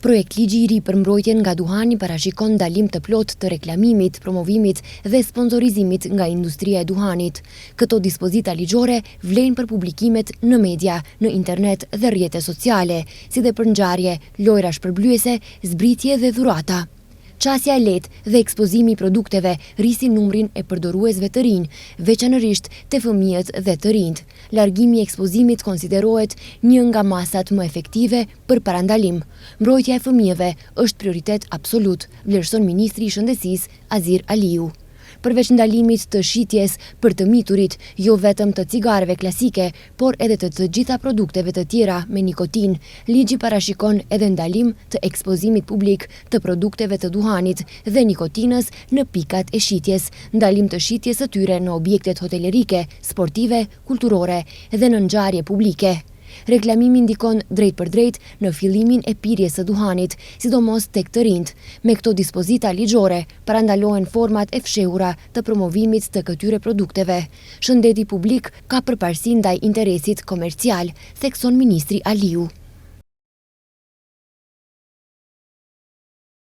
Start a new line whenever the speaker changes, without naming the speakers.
Projekt ligji i ri për mbrojtjen nga duhani parashikon ndalim të plotë të reklamimit, promovimit dhe sponsorizimit nga industria e duhanit. Këto dispozita ligjore vlen për publikimet në media, në internet dhe rrjete sociale, si dhe për ngjarje, lojra shpërblyese, zbritje dhe dhurata. Qasja e lehtë dhe ekspozimi i produkteve rrisin numrin e përdoruesve të rinj, veçanërisht te fëmijët dhe të rinjt. Largimi i ekspozimit konsiderohet një nga masat më efektive për parandalim. Mbrojtja e fëmijëve është prioritet absolut, vlerëson Ministri i Shëndetësisë Azir Aliu. Përveç ndalimit të shitjes për të miturit, jo vetëm të cigareve klasike, por edhe të gjitha produkteve të tjera me nikotin, ligji parashikon edhe ndalim të ekspozimit publik të produkteve të duhanit dhe nikotinës në pikat e shitjes, ndalim të shitjes së tyre në objektet hotelerike, sportive, kulturore dhe në ngjarje publike. Reklamimi ndikon drejt për drejt në fillimin e pirjes së duhanit, sidomos tek të rinjt. Me këto dispozita ligjore, parandalohen format e fshehura të promovimit të këtyre produkteve. Shëndeti publik ka përparësi ndaj interesit komercial, thekson Ministri Aliu.